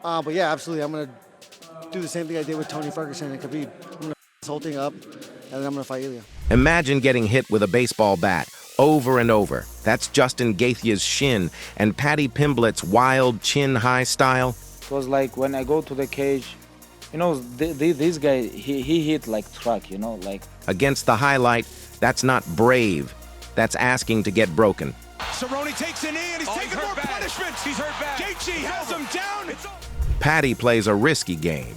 But yeah, absolutely. I'm going to do the same thing I did with Tony Ferguson and Khabib. I'm going to this whole thing up, and then I'm going to fight Ilya. Imagine getting hit with a baseball bat over and over. That's Justin Gaethje's shin and Paddy Pimblett's wild chin-high style. It was like when I go to the cage, you know, this guy, he hit like truck, you know, like... Against the highlight, that's not brave. That's asking to get broken. Cerrone takes a knee and he's taking more punishment. He's hurt bad. Gaethje has him down. Paddy plays a risky game.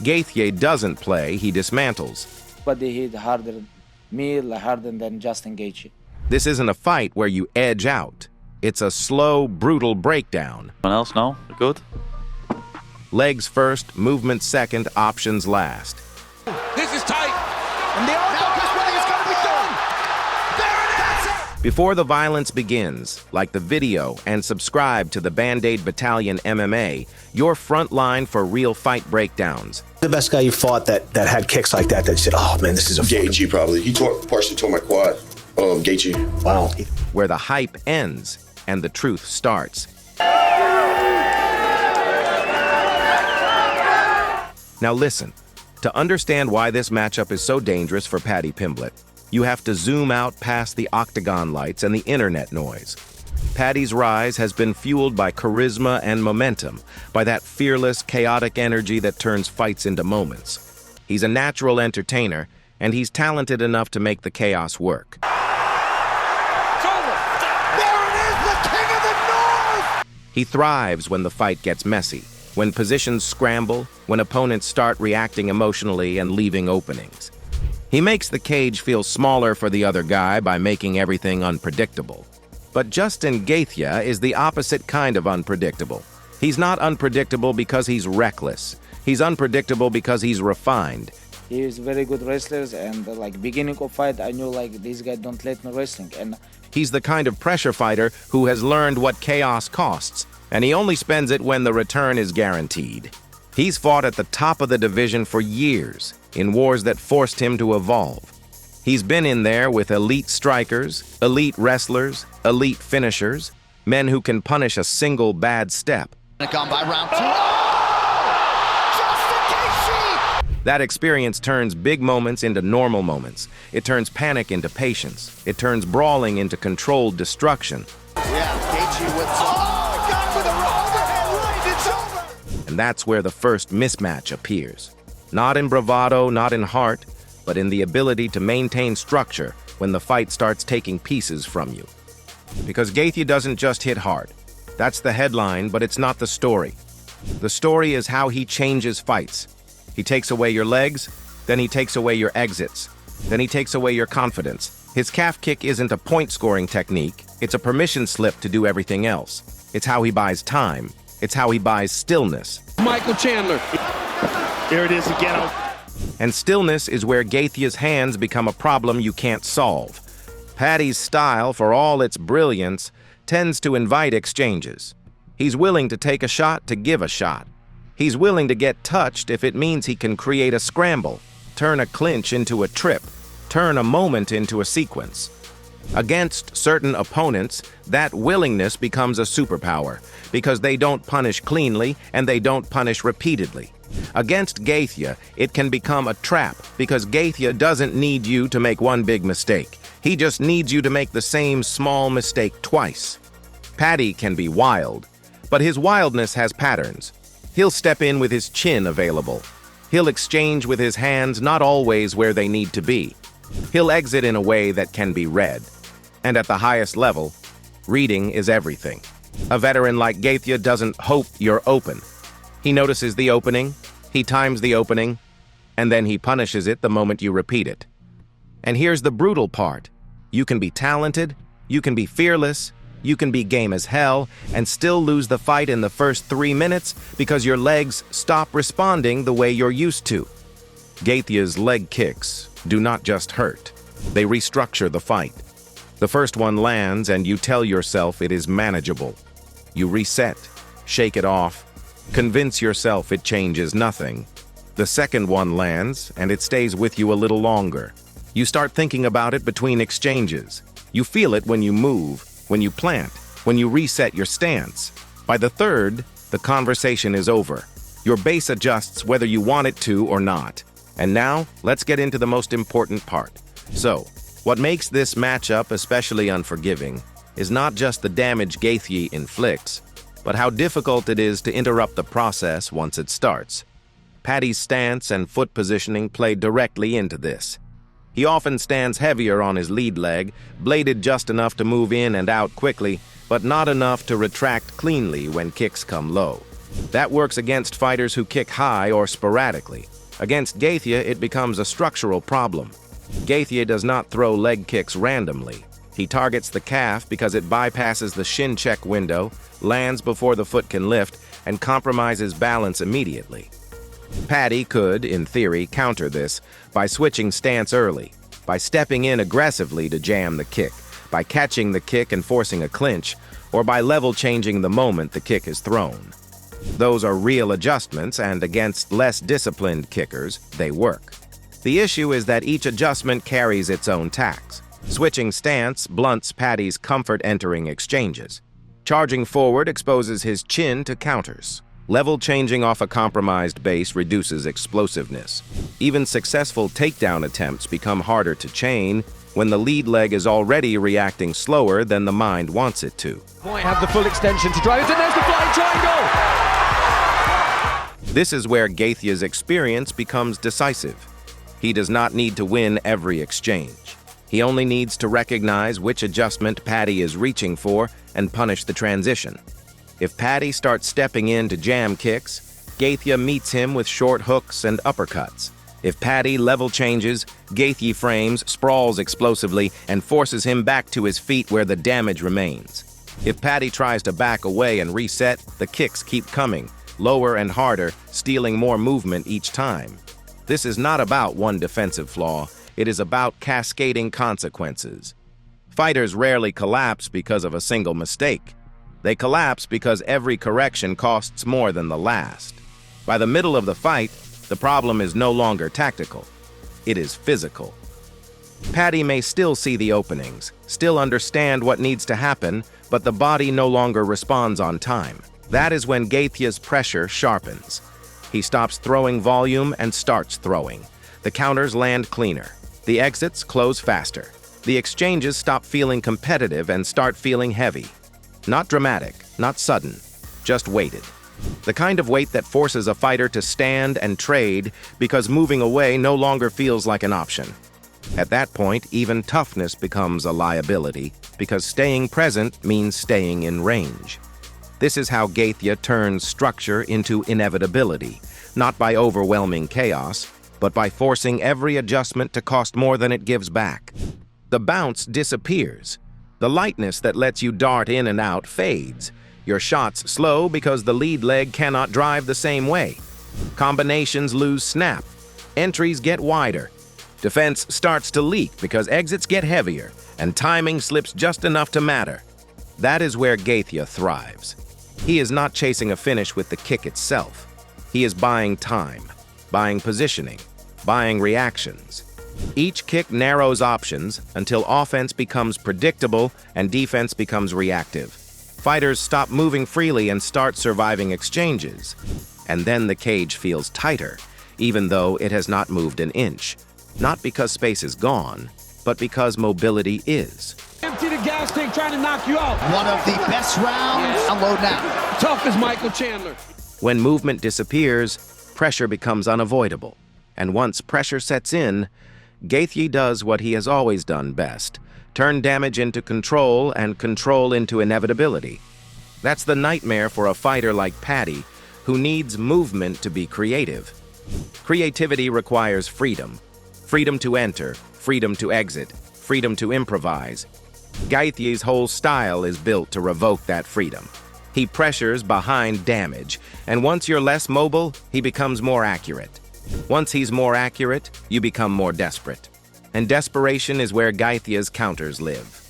Gaethje doesn't play, he dismantles. But they hit harder, harder than Justin Gaethje. This isn't a fight where you edge out. It's a slow, brutal breakdown. Anyone else? No? We're good? Legs first, movement second, options last. This is tight. And the elbow is winning. It's going to be done. There it is. Before the violence begins, like the video and subscribe to the Band-Aid Battalion MMA, your front line for real fight breakdowns. The best guy you fought that had kicks like that said, oh man, this is a Gaethje probably. He partially tore my quad. Gaethje. Wow. Where the hype ends and the truth starts. Now listen, to understand why this matchup is so dangerous for Paddy Pimblett, you have to zoom out past the octagon lights and the internet noise. Paddy's rise has been fueled by charisma and momentum, by that fearless, chaotic energy that turns fights into moments. He's a natural entertainer, and he's talented enough to make the chaos work. He thrives when the fight gets messy, when positions scramble, when opponents start reacting emotionally and leaving openings. He makes the cage feel smaller for the other guy by making everything unpredictable. But Justin Gaethje is the opposite kind of unpredictable. He's not unpredictable because he's reckless. He's unpredictable because he's refined. He is very good wrestlers, and like beginning of fight, I knew like this guy don't let me wrestling. And he's the kind of pressure fighter who has learned what chaos costs, and he only spends it when the return is guaranteed. He's fought at the top of the division for years, in wars that forced him to evolve. He's been in there with elite strikers, elite wrestlers, elite finishers, men who can punish a single bad step. Gone by round 2. That experience turns big moments into normal moments. It turns panic into patience. It turns brawling into controlled destruction. Yeah, Gaethje with got with a overhead right, it's over. And that's where the first mismatch appears. Not in bravado, not in heart, but in the ability to maintain structure when the fight starts taking pieces from you. Because Gaethje doesn't just hit hard. That's the headline, but it's not the story. The story is how he changes fights. He takes away your legs, then he takes away your exits. Then he takes away your confidence. His calf kick isn't a point-scoring technique. It's a permission slip to do everything else. It's how he buys time. It's how he buys stillness. Michael Chandler. There it is again. And stillness is where Gaethje's hands become a problem you can't solve. Paddy's style, for all its brilliance, tends to invite exchanges. He's willing to take a shot to give a shot. He's willing to get touched if it means he can create a scramble, turn a clinch into a trip, turn a moment into a sequence. Against certain opponents, that willingness becomes a superpower because they don't punish cleanly and they don't punish repeatedly. Against Gaethje, it can become a trap because Gaethje doesn't need you to make one big mistake. He just needs you to make the same small mistake twice. Paddy can be wild, but his wildness has patterns. He'll step in with his chin available. He'll exchange with his hands not always where they need to be. He'll exit in a way that can be read. And at the highest level, reading is everything. A veteran like Gaethje doesn't hope you're open. He notices the opening, he times the opening, and then he punishes it the moment you repeat it. And here's the brutal part. You can be talented, you can be fearless, you can be game as hell and still lose the fight in the first 3 minutes because your legs stop responding the way you're used to. Gaethje's leg kicks do not just hurt. They restructure the fight. The first one lands and you tell yourself it is manageable. You reset, shake it off, convince yourself it changes nothing. The second one lands and it stays with you a little longer. You start thinking about it between exchanges. You feel it when you move, when you plant, when you reset your stance. By the third the conversation is over. Your base adjusts whether you want it to or not. And now, let's get into the most important part. So, what makes this matchup especially unforgiving is not just the damage Gaethje inflicts, but how difficult it is to interrupt the process once it starts. Paddy's stance and foot positioning play directly into this. He often stands heavier on his lead leg, bladed just enough to move in and out quickly, but not enough to retract cleanly when kicks come low. That works against fighters who kick high or sporadically. Against Gaethje, it becomes a structural problem. Gaethje does not throw leg kicks randomly. He targets the calf because it bypasses the shin check window, lands before the foot can lift, and compromises balance immediately. Paddy could, in theory, counter this by switching stance early, by stepping in aggressively to jam the kick, by catching the kick and forcing a clinch, or by level changing the moment the kick is thrown. Those are real adjustments, and against less disciplined kickers, they work. The issue is that each adjustment carries its own tax. Switching stance blunts Paddy's comfort entering exchanges. Charging forward exposes his chin to counters. Level changing off a compromised base reduces explosiveness. Even successful takedown attempts become harder to chain when the lead leg is already reacting slower than the mind wants it to. Might have the full extension to drive it, and there's the flying triangle! This is where Gaethje's experience becomes decisive. He does not need to win every exchange. He only needs to recognize which adjustment Paddy is reaching for and punish the transition. If Paddy starts stepping in to jam kicks, Gaethje meets him with short hooks and uppercuts. If Paddy level changes, Gaethje frames, sprawls explosively, and forces him back to his feet where the damage remains. If Paddy tries to back away and reset, the kicks keep coming, lower and harder, stealing more movement each time. This is not about one defensive flaw, it is about cascading consequences. Fighters rarely collapse because of a single mistake. They collapse because every correction costs more than the last. By the middle of the fight, the problem is no longer tactical. It is physical. Paddy may still see the openings, still understand what needs to happen, but the body no longer responds on time. That is when Gaethje's pressure sharpens. He stops throwing volume and starts throwing. The counters land cleaner. The exits close faster. The exchanges stop feeling competitive and start feeling heavy. Not dramatic, not sudden, just weighted. The kind of weight that forces a fighter to stand and trade because moving away no longer feels like an option. At that point, even toughness becomes a liability because staying present means staying in range. This is how Gaethje turns structure into inevitability, not by overwhelming chaos, but by forcing every adjustment to cost more than it gives back. The bounce disappears. The lightness that lets you dart in and out fades. Your shots slow because the lead leg cannot drive the same way. Combinations lose snap. Entries get wider. Defense starts to leak because exits get heavier, and timing slips just enough to matter. That is where Gaethje thrives. He is not chasing a finish with the kick itself. He is buying time, buying positioning, buying reactions. Each kick narrows options until offense becomes predictable and defense becomes reactive. Fighters stop moving freely and start surviving exchanges. And then the cage feels tighter, even though it has not moved an inch. Not because space is gone, but because mobility is. Empty the gas tank trying to knock you out. One of the best rounds. Unload now. Tough as Michael Chandler. When movement disappears, pressure becomes unavoidable. And once pressure sets in, Gaethje does what he has always done best, turn damage into control and control into inevitability. That's the nightmare for a fighter like Paddy, who needs movement to be creative. Creativity requires freedom. Freedom to enter, freedom to exit, freedom to improvise. Gaethje's whole style is built to revoke that freedom. He pressures behind damage, and once you're less mobile, he becomes more accurate. Once he's more accurate, you become more desperate. And desperation is where Gaethje's counters live.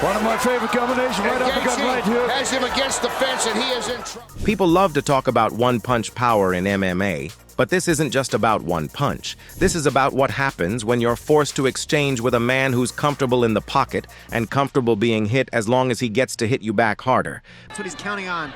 One of my favorite combinations, right uppercut, right here. Has him against the fence, and he is in trouble. People love to talk about one-punch power in MMA, but this isn't just about one punch. This is about what happens when you're forced to exchange with a man who's comfortable in the pocket and comfortable being hit as long as he gets to hit you back harder. That's what he's counting on.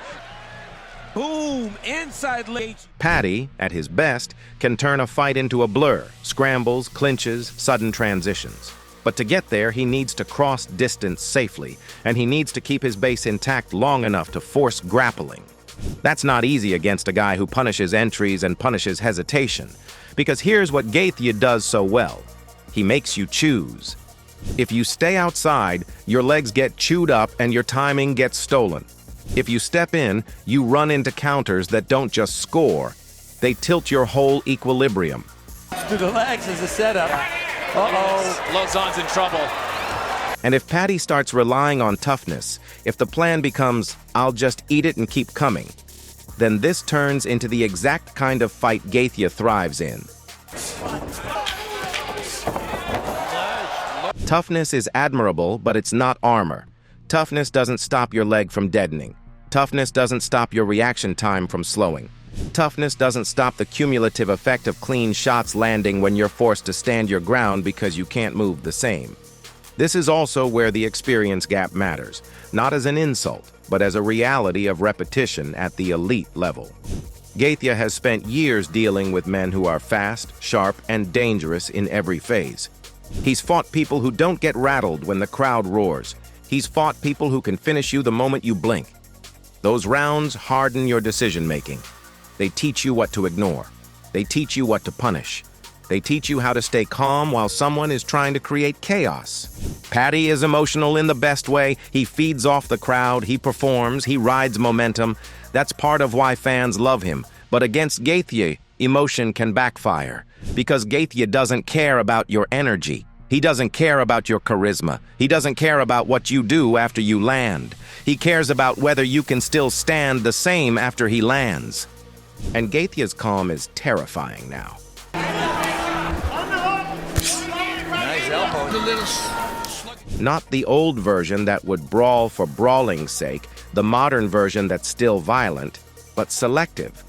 Boom, inside leg. Paddy, at his best, can turn a fight into a blur, scrambles, clinches, sudden transitions. But to get there, he needs to cross distance safely, and he needs to keep his base intact long enough to force grappling. That's not easy against a guy who punishes entries and punishes hesitation, because here's what Gaethje does so well. He makes you choose. If you stay outside, your legs get chewed up and your timing gets stolen. If you step in, you run into counters that don't just score. They tilt your whole equilibrium. To the legs as a setup. Uh-oh. Lauzon's in trouble. And if Paddy starts relying on toughness, if the plan becomes, I'll just eat it and keep coming, then this turns into the exact kind of fight Gaethje thrives in. Toughness is admirable, but it's not armor. Toughness doesn't stop your leg from deadening. Toughness doesn't stop your reaction time from slowing. Toughness doesn't stop the cumulative effect of clean shots landing when you're forced to stand your ground because you can't move the same. This is also where the experience gap matters, not as an insult, but as a reality of repetition at the elite level. Gaethje has spent years dealing with men who are fast, sharp, and dangerous in every phase. He's fought people who don't get rattled when the crowd roars. He's fought people who can finish you the moment you blink. Those rounds harden your decision-making. They teach you what to ignore. They teach you what to punish. They teach you how to stay calm while someone is trying to create chaos. Paddy is emotional in the best way. He feeds off the crowd, he performs, he rides momentum. That's part of why fans love him. But against Gaethje, emotion can backfire. Because Gaethje doesn't care about your energy. He doesn't care about your charisma. He doesn't care about what you do after you land. He cares about whether you can still stand the same after he lands. And Gaethje's calm is terrifying now. Nice elbow. Not the old version that would brawl for brawling's sake, the modern version that's still violent, but selective.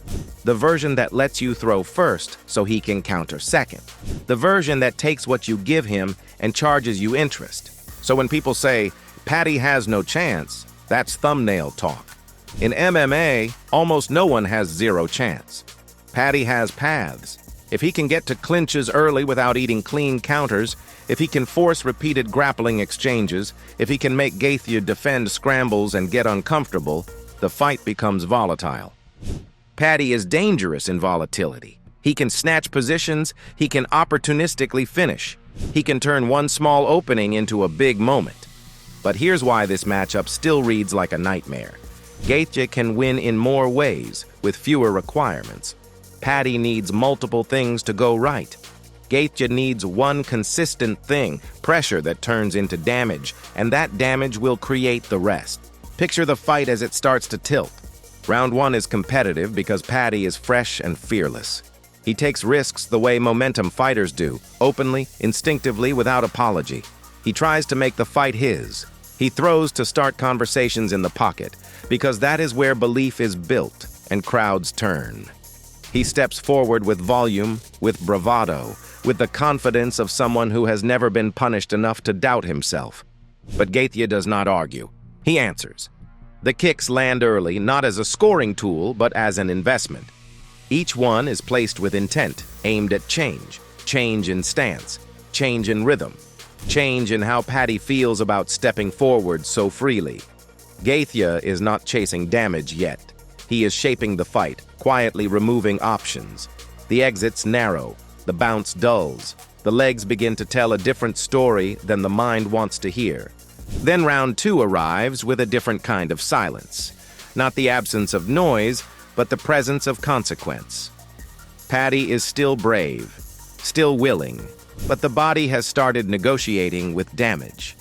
The version that lets you throw first so he can counter second. The version that takes what you give him and charges you interest. So when people say, Paddy has no chance, that's thumbnail talk. In MMA, almost no one has zero chance. Paddy has paths. If he can get to clinches early without eating clean counters, if he can force repeated grappling exchanges, if he can make Gaethje defend scrambles and get uncomfortable, the fight becomes volatile. Paddy is dangerous in volatility. He can snatch positions, he can opportunistically finish. He can turn one small opening into a big moment. But here's why this matchup still reads like a nightmare. Gaethje can win in more ways, with fewer requirements. Paddy needs multiple things to go right. Gaethje needs one consistent thing, pressure that turns into damage, and that damage will create the rest. Picture the fight as it starts to tilt. Round one is competitive because Paddy is fresh and fearless. He takes risks the way momentum fighters do, openly, instinctively, without apology. He tries to make the fight his. He throws to start conversations in the pocket, because that is where belief is built and crowds turn. He steps forward with volume, with bravado, with the confidence of someone who has never been punished enough to doubt himself. But Gaethje does not argue. He answers. The kicks land early, not as a scoring tool, but as an investment. Each one is placed with intent, aimed at change. Change in stance, change in rhythm, change in how Paddy feels about stepping forward so freely. Gaethje is not chasing damage yet. He is shaping the fight, quietly removing options. The exits narrow, the bounce dulls. The legs begin to tell a different story than the mind wants to hear. Then round two arrives with a different kind of silence. Not the absence of noise, but the presence of consequence. Paddy is still brave, still willing, but the body has started negotiating with damage.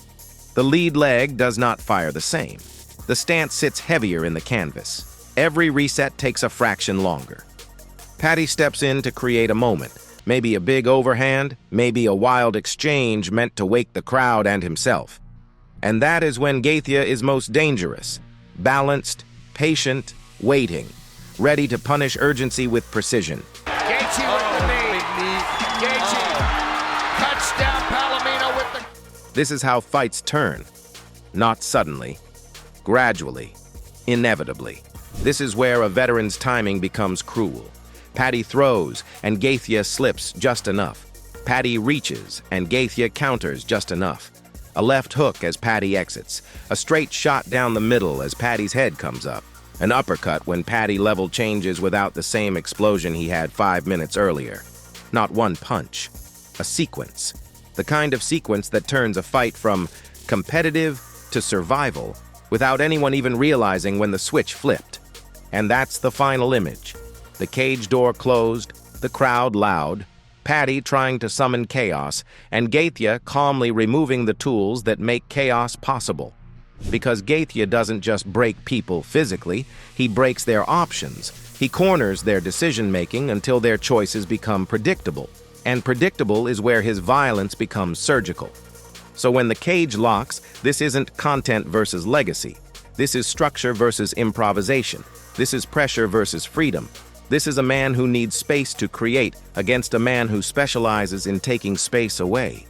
The lead leg does not fire the same. The stance sits heavier in the canvas. Every reset takes a fraction longer. Paddy steps in to create a moment, maybe a big overhand, maybe a wild exchange meant to wake the crowd and himself. And that is when Gaethje is most dangerous, balanced, patient, waiting, ready to punish urgency with precision. Gaethje with the knee. Gaethje cuts down Palomino with the... This is how fights turn. Not suddenly, gradually, inevitably. This is where a veteran's timing becomes cruel. Paddy throws, and Gaethje slips just enough. Paddy reaches, and Gaethje counters just enough. A left hook as Paddy exits. A straight shot down the middle as Paddy's head comes up. An uppercut when Paddy level changes without the same explosion he had 5 minutes earlier. Not one punch. A sequence. The kind of sequence that turns a fight from competitive to survival without anyone even realizing when the switch flipped. And that's the final image. The cage door closed, the crowd loud, Paddy trying to summon chaos, and Gaethje calmly removing the tools that make chaos possible. Because Gaethje doesn't just break people physically, he breaks their options. He corners their decision-making until their choices become predictable. And predictable is where his violence becomes surgical. So when the cage locks, this isn't content versus legacy. This is structure versus improvisation. This is pressure versus freedom. This is a man who needs space to create against a man who specializes in taking space away.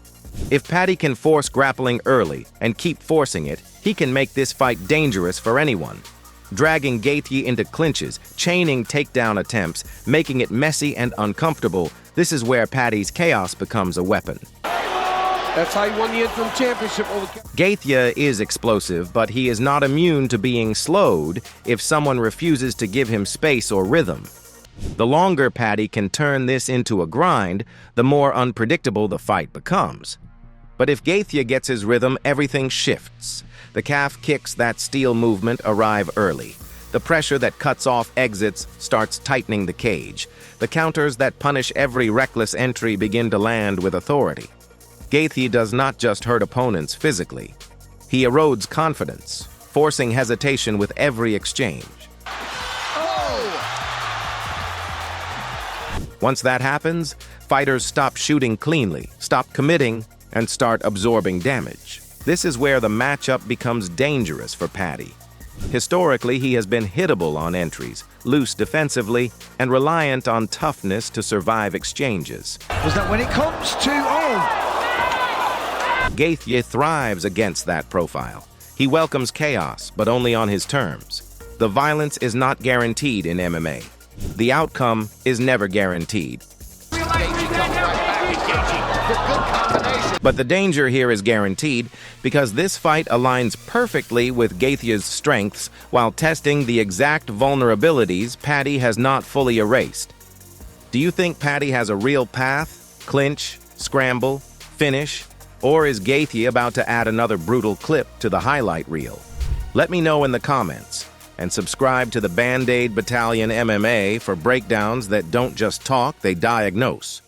If Paddy can force grappling early and keep forcing it, he can make this fight dangerous for anyone. Dragging Gaethje into clinches, chaining takedown attempts, making it messy and uncomfortable, this is where Paddy's chaos becomes a weapon. That's how he won the interim championship. Gaethje is explosive, but he is not immune to being slowed if someone refuses to give him space or rhythm. The longer Paddy can turn this into a grind, the more unpredictable the fight becomes. But if Gaethje gets his rhythm, everything shifts. The calf kicks that steel movement arrive early. The pressure that cuts off exits starts tightening the cage. The counters that punish every reckless entry begin to land with authority. Gaethje does not just hurt opponents physically. He erodes confidence, forcing hesitation with every exchange. Once that happens, fighters stop shooting cleanly, stop committing, and start absorbing damage. This is where the matchup becomes dangerous for Paddy. Historically, he has been hittable on entries, loose defensively, and reliant on toughness to survive exchanges. Was that when it comes to... Gaethje thrives against that profile. He welcomes chaos, but only on his terms. The violence is not guaranteed in MMA. The outcome is never guaranteed. But the danger here is guaranteed because this fight aligns perfectly with Gaethje's strengths while testing the exact vulnerabilities Paddy has not fully erased. Do you think Paddy has a real path, clinch, scramble, finish, or is Gaethje about to add another brutal clip to the highlight reel? Let me know in the comments, and subscribe to the Band-Aid Battalion MMA for breakdowns that don't just talk, they diagnose.